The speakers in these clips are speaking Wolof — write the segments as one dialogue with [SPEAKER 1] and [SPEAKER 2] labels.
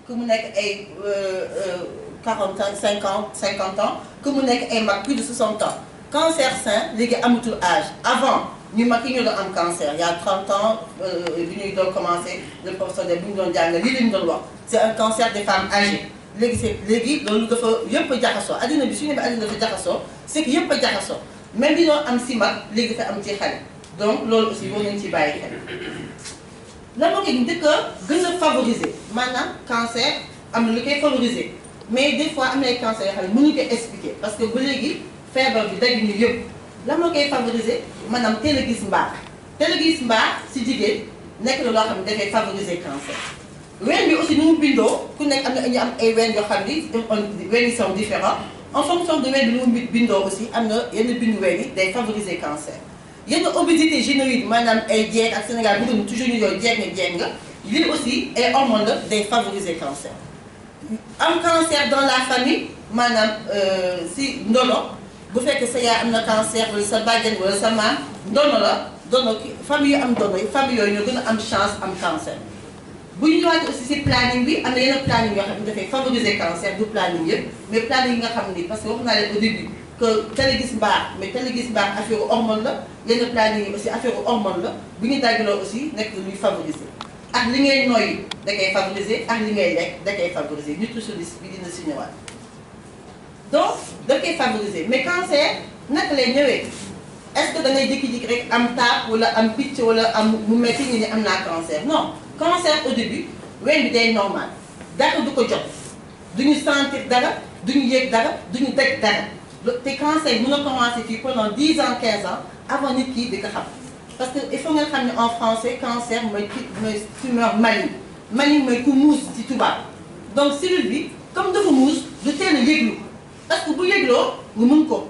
[SPEAKER 1] que mu nekk ay 40 ans 50 ans que mu nekk ay mag plus de 60 ans cancer sein léegi amatul âge avant ñu mag yi ñu doon am cancer il y a 30 ans bi ñuy doon commencé le professeur de bu ñu doon jàngal lii la ñu doon wax c'est un cancer des femmes âgées léegi loolu dafa yëpp a jaxasoo adduna bi suñu ne adduna dafa jaxasoo c'est que yëpp a jaxasoo même bi doon am si mag léegi dafa am ci xale donc loolu aussi war nañu ci bàyyi xel la moo koy njëkk a gën a favoriser maanaam cancer am na lu koy favoriser mais des fois am na ay cancer yoo xam ne mënuñu koy expliquer parce que ba léegi feebar bi daj ñu yëpp la moo koy favoriser maanaam teel a gis mbaax teel a gis mbaax si jigéen nekk na loo xam ne dafay favoriser cancer. ween bi aussi ni mu bindoo ku nekk am na ñu am ay ween yoo xam ni ween yi sont différents en fonction de ween bi ni mu bindoo aussi am na yenn bindu ween yi day favoriser cancer. yenn obésité générique maanaam ay jeeg ak Sénégal bëgg na toujours ñu yooyu jeeg nga lii aussi ay hormones la day favoriser cancer. am cancer dans la famille maanaam si ndono bu fekkee sa yaay am na cancer wala sa bàjjen wala sa maam ndono la ndono famille yu am ndono yi famille yooyu ñoo gën a am chance am cancer. bu ñu ñëwaatee aussi si planning bi am na yenn planning yoo xam ne dafay favoriser cancer du planning yëpp mais planning yi nga xam ni parce que wax naa leen au début que teel gis mbaax mais teel gis mbaax affaire hormone la yenn planning yi aussi affaire hormone la bu ñu daggaloo aussi nekk luy favoriser ak li ngay noyyi da koy favoriser ak li ngay lekk da koy favoriser nutritionniste bi dina si ñëwaat donc da koy favoriser mais cancer naka lay ñëwee est-ce que da ngay jékki-jékki rek am taab wala am picc wala am mu metti ñu ne am naa cancer non. cancer au début ween bi day normal dara du ko jot duñu sentir dara duñu yëg dara duñu daj dara te cancer yi mën a commencer fii pendant 10 ans 15 ans avant nit ki di ko xam parce que il faut nga xam ne en français cancer mooy tumeur maligne maligne mooy ku muus ci tubaab donc cellule bi comme dafa muus du teel a yëglu parce que bu yëgloo nga mën ko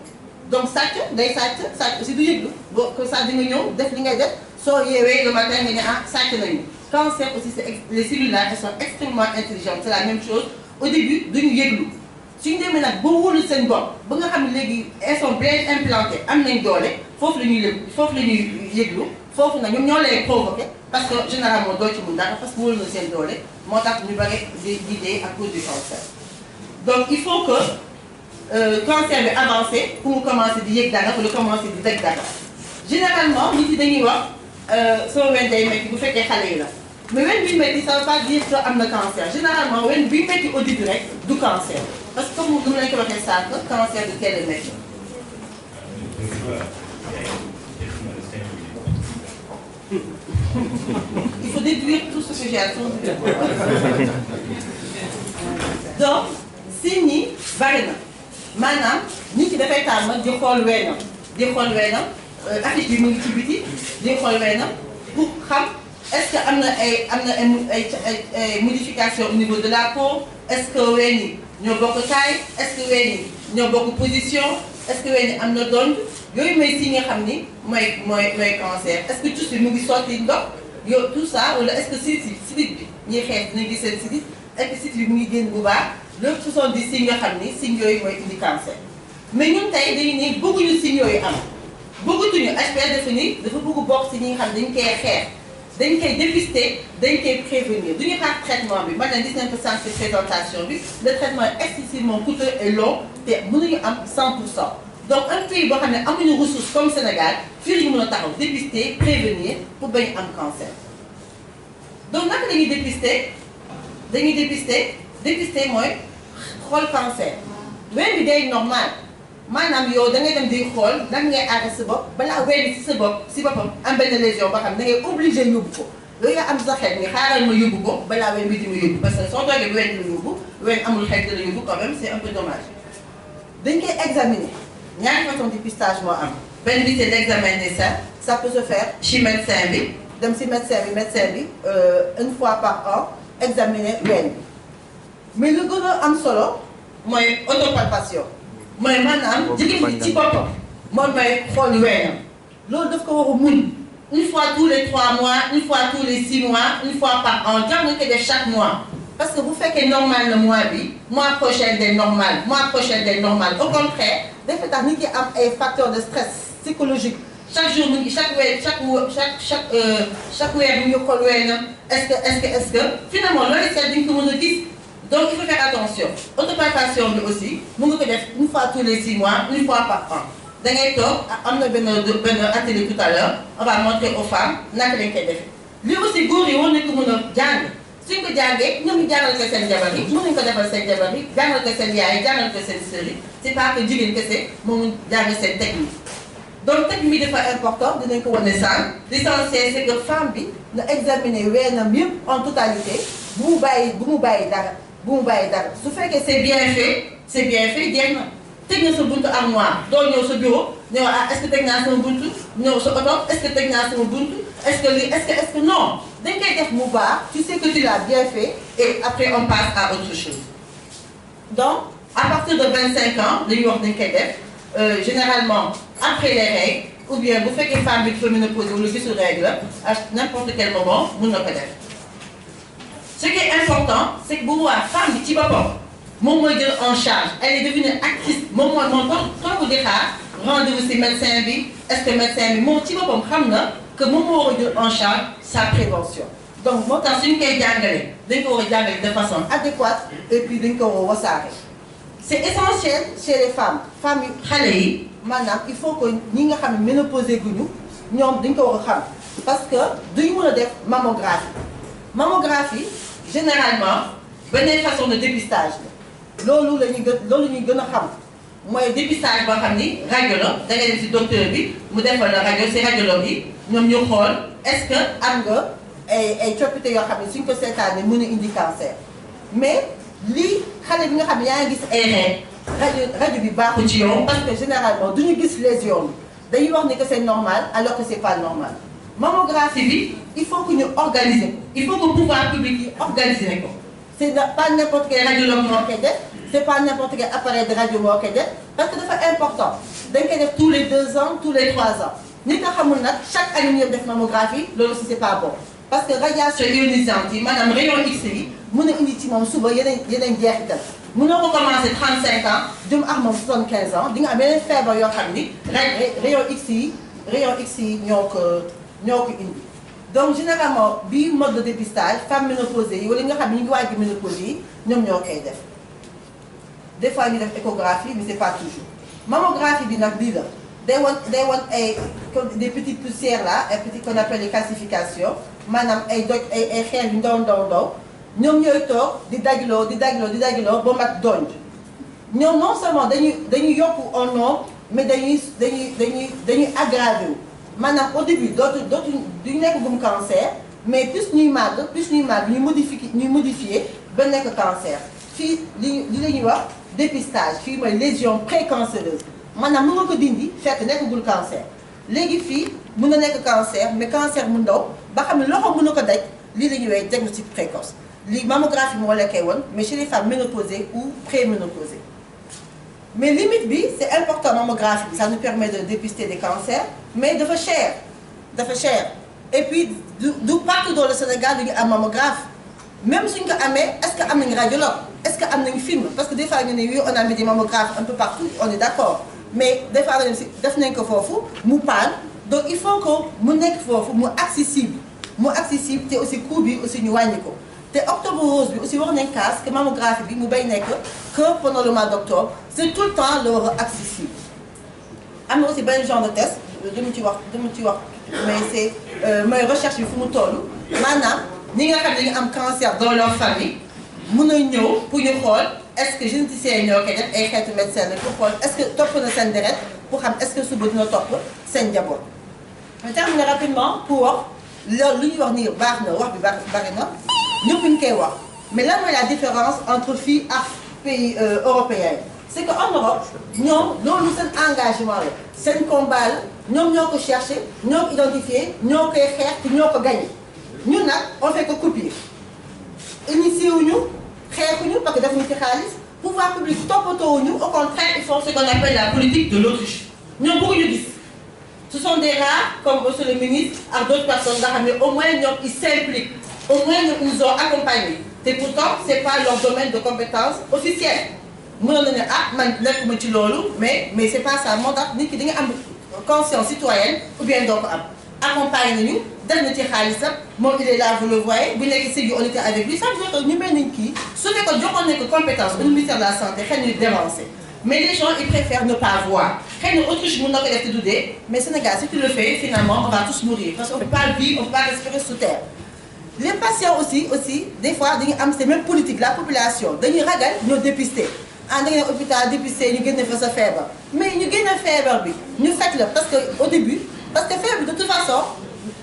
[SPEAKER 1] donc sàcc day sàcc aussi du yëglu boo ko sax di nga ñëw def li ngay def soo yeewee le matin nga ne ah sàcc nañu. cancer aussi les cellules là elles sont extrêmement intelligentes c'est la même chose au début duñu yëglu suñu demee nag ba wóolu seen bopp ba nga xam ne léegi elles sont bien implantées am nañ doole foofu la ñuy yëglu foofu nag ñoom ñoo lay provoqué parce que généralement doo ci mun dara parce que wóolu na seen doole moo tax ñu bëri di dee à cause du cancer. donc il faut que cancer bi avancé pour mu commencer di yëg dara wala commencer di daj dara généralement nit yi dañuy wax. soo wen day métti bu fekkee xale yi la mais wen bi métti ça veut pas dire que am na cancer généralement wen bi métti au début rek du cancer parce que comme nu lañ ko waxee sànq cancer du teel a métti. il faut déduire tout ce que j'ai à dire. donc signes yi bari na maanaam nit ki dafay tàmm di xool weenam affiche bi mu ngi ci biti di xool weenam pour xam est-ce que am na ay modification au niveau de la peau est-ce que ween yi ñoo bokk taille est-ce que ween yi ñoo bokk position est-ce que ween yi am na dond yooyu mooy si nga xam ni mooy cancer est-ce que tuuti mu ngi sotti ndox yow tout ça wala est-ce que sidit bi ñuy xeex dinañ gis seen sidit est-ce que sidit bi mu ngi génn bu baax loolu ce sont des signes nga xam ni signes yooyu mooy indi cancer mais ñun tey dañu ne bëgguñu signes yooyu am. bëggatuñu HPR dafa ni dafa bëgg bokk ci ñi nga xam dañ koy xeex dañ koy dépister dañ koy prévenir duñu xaar traitement bi maintenant gis nañ ko sànq ci présentation bi le traitement est excessivement coûteux et long te mënuñu am 100%. donc un pays boo xam ne amuñu ressource comme Sénégal fii ñu mën a taxaw dépister prévenir pour bañ am cancer donc naka dañuy dépister dépister mooy xool cancer ween bi day normal. maanaam yow da ngay dem di xool nan ngay aar sa bopp balaa ween si sa bopp si boppam am benn lésion boo xam ne da ngay obligé yóbbu ko loolu nga am sa xel ni xaaral ma yóbbu ko balaa ween bi di ma yóbbu parce que soo toogee ween di la yóbbu ween amul xel di la yóbbu quand même c'est un peu dommage. dañ koy examiner ñaari façon dépistage moo am benn bi c'est l'examen des seins ça peut se faire chez médecin bi dem si médecin bi une fois par an examiner ween bi mais lu gën a am solo mooy autopalpation. mooy maanaam jigéen bi ci boppam moom mooy xool weenam loolu daf ko war a mun une fois tous les 3 mois une fois tous les 6 mois une fois par an jar nga ko def chaque mois parce que bu fekkee normal le mois bi mois prochain day normal au contraire dafa tax nit ki am ay facteurs de stress psychologique chaque jour mu ngi chaque weer mu ngi xool weenam est-ce que finalement loolu seet dañ ko mën a gis donc il faut faire attention autopalpation bi aussi mu nga ko def une fois tous les 6 mois une fois par an da ngay toog am na benn atelier tout à l'heure on va montrer aux femmes naka lañ koy defee lii aussi góor yi war nañ ko mën a jàng suñ ko jàngee ñoom ñu jàngal ko seen jabar yi mën nañ ko defal seen jabar yi jàngal ko seen yaay yi jàngal ko seen sœur yi c'est pas que jigéen kese moom jàng seen technique donc technique bi dafa important dinañ ko wane sànq l'essentiel c'est que femme bi na examiner weenam yëpp en totalité bu mu bàyyi dara su fekkee c'est bien fait jeex na teg na sa buntu armoire doo ñëw sa bureau ñëw est-ce que teg naa sama buntu ñëw sa oto est-ce que teg naa sama buntu est-ce que lii est-ce que non dañ koy def mu baax tu sais que tu l'as bien fait et après on passe à autre chose donc à partir de 25 ans li ñuy wax dañ koy def généralement après les règles ou bien bu fekkee femme bi dafa ménopause wala gisul règle à n'importe quel moment mun na ko def ce qui est important c'est que bu boobaa femme bi ci boppam moom mooy jël en charge elle est devenue actrice moom mooy moom toog di xaar rendez-vous ci médecin bi est-ce que médecin bi moom ci boppam xam na que moom moo war a jël en charge sa prévention donc moo tax suñu koy jàngalee dañ ko war a jàngale de façon adéquate et puis dañ ko war a wasaare c'est essentiel chez les femmes yi xale yi maanaam il faut que ñi nga xam ne ménopausé guñu ñoom dañ ko war a xam parce que duñu mën a def mammographie généralement beneen façon de dépistage la loolu ñuy gën a xam mooy dépistage boo xam ni rajo la da ngay dem ci docteur bi mu defal la rajo ci radiologue yi ñoom ñu xool est-ce que am nga ay coppite yoo xam ne suñ ko seetaanee mën a indi cancer mais lii xale bi nga xam ne yaa ngi gis ay rajo bi baaxul ci yow parce que généralement duñu gis lésion bi dañuy wax ni que c'est normal alors que c'est pas normal mammographie bi il faut que ñu organiser ko il faut que pouvoir public yi organiser ko c'est pas n'importe quel radiologue moo koy def c'est pas n'importe quel appareil de radio moo koy def parce que dafa important dañ koy def tous les 2 ans tous les 3 ans nit nga xamul nag chaque année ñu def mammographie loolu aussi c'est pas bon parce que radiation ionisante yi maanaam rayon X yi mën a indi ci moom suba yeneen jeexital mënoo ko commencer 35 ans jëm ak moom 75 ans di nga am yeneen feebar yoo xam ni rayon X yi ñoo ko indi donc généralement bii mode de dépistage femme ménopausée yi wala nga xam ne ñu ngi waaj ménopause yi ñoom ñoo koy def des fois ñu def échographie mais c'est pas toujours mammographie bi nag lii la day wan ay des petites poussières là ay petits qu'on appelle les calcifications maanaam ay doj ay xeer yu ndaw ñoom ñooy toog di dajaloo ba mat donj ñoom non seulement dañuy yokku en nombre mais dañuy aggravé wu maanaam au début duñu nekk gum cancer mais plus ñuy màgg ñuy modifier ba nekk cancer fii li la ñuy wax dépistage fii mooy lésion précancéreuse maanaam mën nga ko dindi fekk nekkagul cancer léegi fii mën na nekk cancer mais cancer mu ndaw ba xam ne loxo mën na ko daj lii la ñuy wax diagnostic précoce lii mammographie moo la koy woon mais chez les femmes ménopausées ou préménopausées mais limite bi c'est important mammographie bi ça nous permet de dépister des cancers mais dafa cher et puis du partout dans le Sénégal dañu am mammographe même suñ ko amee est-ce que am nañu radiologue est-ce que am nañu film parce que des fois ñu ne oui on a mis des mammographes un peu partout on est d'accord mais des fois nga si def nañ ko foofu mu paan donc il faut que mu nekk foofu mu accessible te aussi coût bi aussi ñu wàññi ko te octobre rose bi aussi wax nañ kaas que mammographie bi mu bay nekk que pendant le mois d'octobre c'est tout le temps le war a accessible am na aussi benn genre de test dama ci wax mais c'est mooy recherche bi fu mu toll maanaam ñi nga xam ne dañu am cancer dans leur famille mën a ñëw pour ñu xool est-ce que généticiens yi ñoo koy def ay xeetu médecin la pour xool est-ce que topp na seen deret pour xam est-ce que suba dina topp seen njaboot. ma terminer rapidement pour wax loolu lu ñuy wax nii baax na wax bi bari na ñëpp ñu koy wax mais lan mooy la différence entre fii ak pays européens yi c'est que en Europe ñoom loolu seen engagement la seen combat la ñoom ñoo ko cherché ñoo ko identifié ñoo koy xeex te ñoo ko gagné ñun nag on fait que copier initié wuñu xeexuñu parce que def ñu ci xaalis pouvoir public toppatoowuñu au contraire ils font ce qu'on appelle la politique de l'autruche ñoom bëgguñu gis ce sont des rares comme monsieur le ministre ak d'autres personnes nga xam ne au moins ñoom ils s'impliquent au moins ñoom ils nous ont accompagnés te pourtant c'est pas leur domaine de compétence officiel mënoon na ne ah man nekkuma ci loolu mais c'est pas ça moo tax nit ki di nga am conscience citoyenne ou bien doo ko am accompagne nañu def na ci xaalisam moom il est là vous le voyez bu nekk Sédhiou on était avec lui ça veut dire que ñu mel nañ kii su ne ko joxoon nañ ko compétence au ministère de la santé xëy na ñu dévancé mais les gens ils préfèrent ne pas voir xëy na Autriche mun na ko def te du dee mais Sénégal si tu le fais finalement on va tous mourir parce qu'on peut pas vivre on peut pas respirer sous terre. Les patients aussi des fois dañuy am c'est même politique la population dañuy ragal ñoo dépister ah da ngeen hôpital dépister ñu génne fa sa feebar mais ñu génne feebar bi ñu fekk la parce que au début parce que feebar bi de toute façon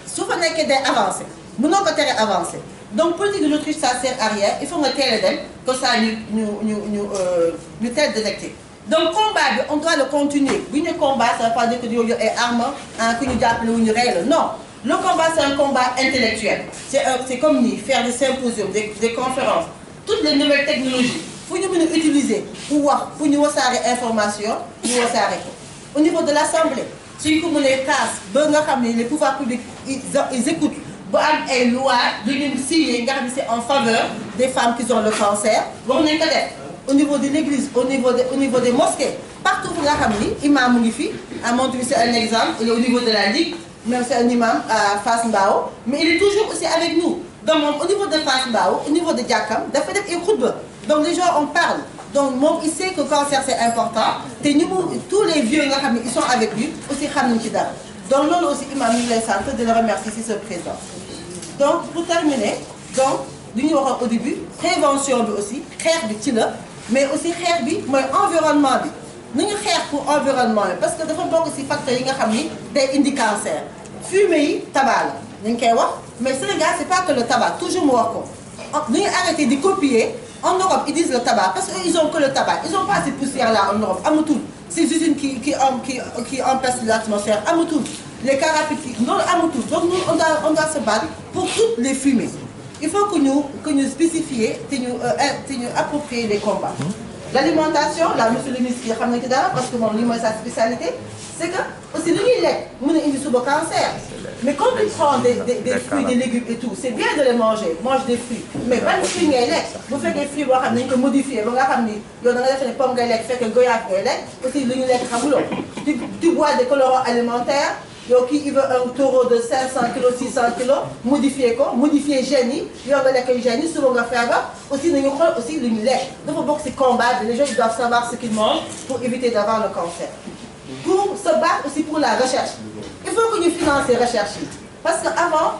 [SPEAKER 1] su fa nekkee day avancer mënoo ko tere avancer donc politique de l'Autriche ça sert à rien il faut nga teel a dem comme ça ñu teel détecter donc combat bi on doit le continuer bu ñu combat ça veut pas dire que yow ay armes ah ku ñu jàppale wu ñu rey la non. Le combat, c'est un combat intellectuel. C'est comme ni faire des symposiums, des conférences. Toutes les nouvelles technologies, il faut nous utiliser pour nous wasaare information, nous wasaare ko. Au niveau de l'Assemblée, si vous avez les pouvoirs publics, ils écoutent. Vous avez une loi c'est en faveur des femmes qui ont le cancer. Au niveau de l'église, au niveau des mosquées, partout où vous avez imam Munifi, à Montreuil, c'est un exemple, et au niveau de la Ligue, même c'est un imam à Fass Mbao, mais il est toujours aussi avec nous. Donc au niveau de Fass Mbao, au niveau de Diakam, donc les gens en parlent. Donc il sait que le cancer c'est important. Et nous, tous les vieux ils sont avec lui, aussi donc nous aussi imam Centre de le remercier si ce présent. Donc pour terminer, donc au début, prévention aussi, mais aussi environnement. Nous sommes pour l'environnement parce que dafa bokk ci facteurs yi nga xam ni day indi cancer fumée yi tabac la ñu koy wax mais Sénégal c'est pas que le tabac toujours mu wax ko dañuy arrêter de copier en Europe ils disent le tabac parce que ils ont que le tabac ils ont pas ces poussières là en Europe amatul ces usines qui empêchent l'atmosphère amatul les carapaciques non amatul donc nous on doit se battre pour toutes les fumées il faut que nous spécifier te ñu approprier les combats. L'alimentation, là, monsieur le ministre, parce que mon livre est sa spécialité, c'est que aussi le lait, on a une cancer. Mais quand tu prends des fruits, des légumes et tout, c'est bien de les manger, mange des fruits. Mais pas de fruits et lait. Vous faites des fruits, vous avez modifié, vous avez fait des pommes et lait, vous faites que goyave et lait, aussi le lait, tu bois des colorants alimentaires. Donc, il veut un taureau de 500 kg, 600 kg, modifier génie, il y a un génie, souvent on va faire aussi le lait. Donc, c'est combattre, les gens ils doivent savoir ce qu'ils mangent pour éviter d'avoir le cancer. Pour se battre aussi pour la recherche. Il faut que nous financions les recherches. Parce qu'avant,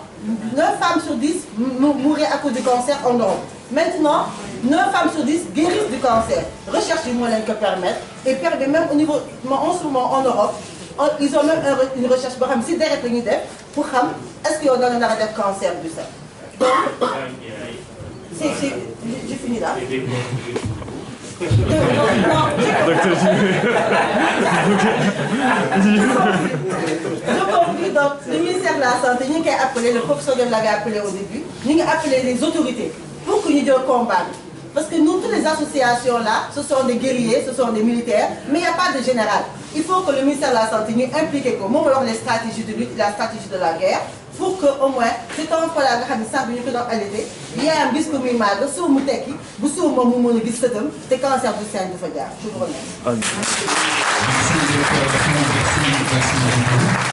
[SPEAKER 1] 9 femmes sur 10 mouraient à cause du cancer en Europe. Maintenant, 9 femmes sur 10 guérissent du cancer. Recherche du moyen que permettre, et permet même au niveau, en ce moment en Europe, ils ont même une recherche pour savoir si derrière pour savoir est-ce qu'il y a un arrêt de cancer du sein. Donc, j'ai fini là. Je conclue donc, le ministère de la Santé, nous avons appelé, le professeur l'avait appelé au début, nous avons appelé les autorités pour que nous disions combattre. Parce que nous, toutes les associations là, ce sont des guerriers, ce sont des militaires, mais il n'y a pas de général. Il faut que le ministère de la Santé nous implique les stratégies de lutte, la stratégie de la guerre, pour qu'au moins, c'est un peu la grande santé que nous avons allaité. Il y a un bisque qui est mal, si vous avez un bisque, c'est cancer du sein de Fadja. Je vous remercie.